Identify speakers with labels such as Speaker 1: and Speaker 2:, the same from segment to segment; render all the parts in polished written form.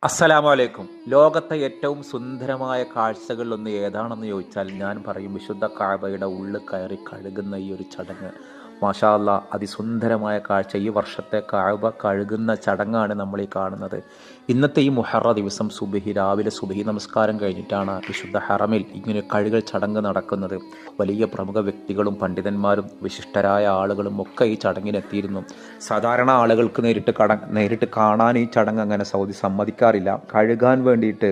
Speaker 1: അസ്സലാമു അലൈക്കും. ലോകത്തെ ഏറ്റവും സുന്ദരമായ കാഴ്ചകളിലൊന്ന് ഏതാണെന്ന് ചോദിച്ചാൽ ഞാൻ പറയും വിശുദ്ധ കഅബയുടെ ഉള്ളിൽ കയറി കഴുകുന്ന ഈ ഒരു ചടങ്ങ്. മാഷാ അല്ലാ, അതിസുന്ദരമായ കാഴ്ച. ഈ വർഷത്തെ കഅബ കഴുകുന്ന ചടങ്ങാണ് നമ്മൾ ഈ കാണുന്നത്. ഇന്നത്തെ ഈ മുഹറ ദിവസം രാവിലെ സുബഹി നമസ്കാരം കഴിഞ്ഞിട്ടാണ് വിശുദ്ധ ഹറമിൽ ഇങ്ങനെ കഴുകൽ ചടങ്ങ് നടക്കുന്നത്. വലിയ പ്രമുഖ വ്യക്തികളും പണ്ഡിതന്മാരും വിശിഷ്ടരായ ആളുകളും ഒക്കെ ഈ ചടങ്ങിനെത്തിയിരുന്നു. സാധാരണ ആളുകൾക്ക് നേരിട്ട് കാണാൻ ഈ ചടങ്ങ് അങ്ങനെ സൗദി സമ്മതിക്കാറില്ല. കഴുകാൻ വേണ്ടിയിട്ട്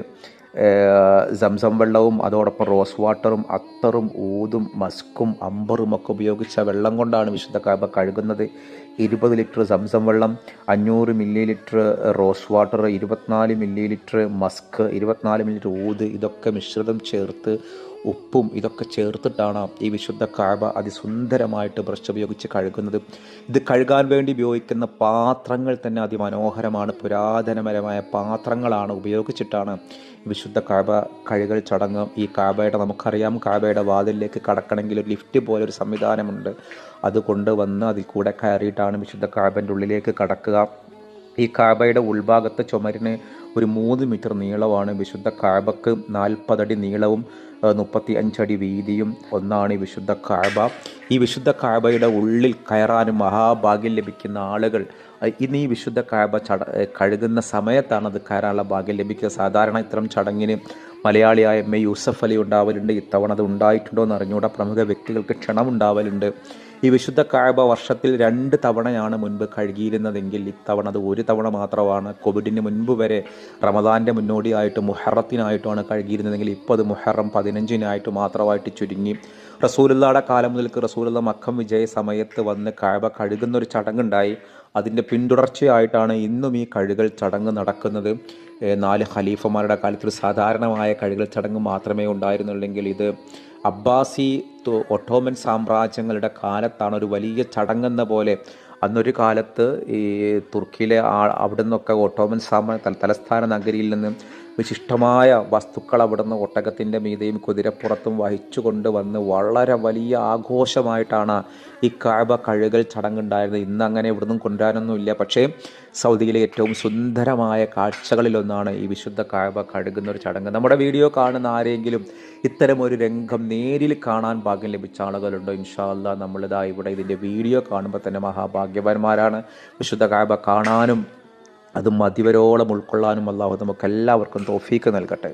Speaker 1: സംസം വെള്ളവും അതോടൊപ്പം റോസ് വാട്ടറും അത്തറും ഊതും മസ്കും അമ്പറും ഒക്കെ ഉപയോഗിച്ച വെള്ളം കൊണ്ടാണ് വിശുദ്ധ കഅബ കഴുകുന്നത്. 20 ലിറ്റർ സംസം വെള്ളം, 500 millilitre rose water, 24 millilitre musk, 24 millilitre ഊത്, ഇതൊക്കെ മിശ്രിതം ചേർത്ത് ഉപ്പും ഇതൊക്കെ ചേർത്തിട്ടാണ് ഈ വിശുദ്ധ കഅബ അതിസുന്ദരമായിട്ട് ബ്രഷ് ഉപയോഗിച്ച് കഴുകുന്നത്. ഇത് കഴുകാൻ വേണ്ടി ഉപയോഗിക്കുന്ന പാത്രങ്ങൾ തന്നെ അതിമനോഹരമാണ്. പുരാതനപരമായ പാത്രങ്ങളാണ് ഉപയോഗിച്ചിട്ടാണ് വിശുദ്ധ കഅബ കഴുകൽ ചടങ്ങ്. ഈ കഅബയുടെ നമുക്കറിയാം, കഅബയുടെ വാതിലിലേക്ക് കടക്കണമെങ്കിൽ ഒരു ലിഫ്റ്റ് പോലെ ഒരു സംവിധാനമുണ്ട്. അത് കൊണ്ടുവന്ന് അതിൽ കൂടെ കയറിയിട്ടാണ് വിശുദ്ധ കഅബൻ്റെ ഉള്ളിലേക്ക് കടക്കുക. ഈ കഅബയുടെ ഉൾഭാഗത്ത് ചുമരിന് ഒരു 3 മീറ്റർ നീളമാണ്. വിശുദ്ധ കഅബക്ക് 40 അടി നീളവും 35 അടി വീതിയും ഒന്നാണ് ഈ വിശുദ്ധ കഅബ. ഈ വിശുദ്ധ കഅബയുടെ ഉള്ളിൽ കയറാനും മഹാഭാഗ്യം ലഭിക്കുന്ന ആളുകൾ ഇന്ന് ഈ വിശുദ്ധ കഅബ കഴുകുന്ന സമയത്താണ് അത് കയറാനുള്ള ഭാഗ്യം ലഭിക്കുക. സാധാരണ ഇത്തരം ചടങ്ങിന് മലയാളിയായ എം എ യൂസഫ് അലി ഉണ്ടാവലുണ്ട്. ഇത്തവണ അത് ഉണ്ടായിട്ടുണ്ടോ എന്ന് അറിഞ്ഞുകൂടാ. പ്രമുഖ വ്യക്തികൾക്ക് ക്ഷണമുണ്ടാവലുണ്ട്. ഈ വിശുദ്ധ കഅബ വർഷത്തിൽ 2 തവണയാണ് മുൻപ് കഴുകിയിരുന്നതെങ്കിൽ ഇത്തവണ അത് 1 തവണ മാത്രമാണ്. കോവിഡിന് മുൻപ് വരെ റമദാൻ്റെ മുന്നോടിയായിട്ട് മുഹറത്തിനായിട്ടുമാണ് കഴുകിയിരുന്നതെങ്കിൽ ഇപ്പോൾ അത് മുഹറം 15-നായിട്ട് മാത്രമായിട്ട് ചുരുങ്ങി. റസൂലുള്ളാഹിയുടെ കാലം മുതൽക്ക് റസൂലുള്ള മക്കം വിജയ സമയത്ത് വന്ന് കഅബ കഴുകുന്നൊരു ചടങ്ങുണ്ടായി. അതിൻ്റെ പിന്തുടർച്ചയായിട്ടാണ് ഇന്നും ഈ കഴുകൽ ചടങ്ങ് നടക്കുന്നത്. 4 ഖലീഫമാരുടെ കാലത്ത് ഒരു സാധാരണമായ കഴുകൽ ചടങ്ങ് മാത്രമേ ഉണ്ടായിരുന്നുള്ളെങ്കിൽ ഇത് അബ്ബാസി ഒട്ടോമൻ സാമ്രാജ്യങ്ങളുടെ കാലത്താണ് ഒരു വലിയ ചടങ്ങെന്ന പോലെ. അന്നൊരു കാലത്ത് ഈ തുർക്കിയിലെ അവിടെ നിന്നൊക്കെ ഒട്ടോമൻ തലസ്ഥാന നഗരിയിൽ നിന്ന് വിശിഷ്ടമായ വസ്തുക്കൾ അവിടുന്ന് ഒട്ടകത്തിൻ്റെ മീതെയും കുതിരപ്പുറത്തും വഹിച്ചു കൊണ്ടുവന്ന് വളരെ വലിയ ആഘോഷമായിട്ടാണ് ഈ കഅബ കഴുകൽ ചടങ്ങുണ്ടായിരുന്നത്. ഇന്ന് അങ്ങനെ ഇവിടുന്ന് കൊണ്ടുവരാനൊന്നുമില്ല. പക്ഷേ സൗദിയിലെ ഏറ്റവും സുന്ദരമായ കാഴ്ചകളിലൊന്നാണ് ഈ വിശുദ്ധ കഅബ കഴുകുന്ന ഒരു ചടങ്ങ്. നമ്മുടെ വീഡിയോ കാണുന്ന ആരെങ്കിലും ഇത്തരം ഒരു രംഗം നേരിൽ കാണാൻ ഭാഗ്യം ലഭിച്ച ആളുകളുണ്ടോ? ഇൻഷാ അല്ലാഹ് നമ്മളിതാ ഇവിടെ ഇതിൻ്റെ വീഡിയോ കാണുമ്പോൾ തന്നെ മഹാഭാഗ്യവാന്മാരാണ്. വിശുദ്ധ കഅബ കാണാനും അതും മതിവരോളം ഉൾക്കൊള്ളാനും അല്ലാഹു നമുക്ക് എല്ലാവർക്കും തൗഫീക്ക് നൽകട്ടെ.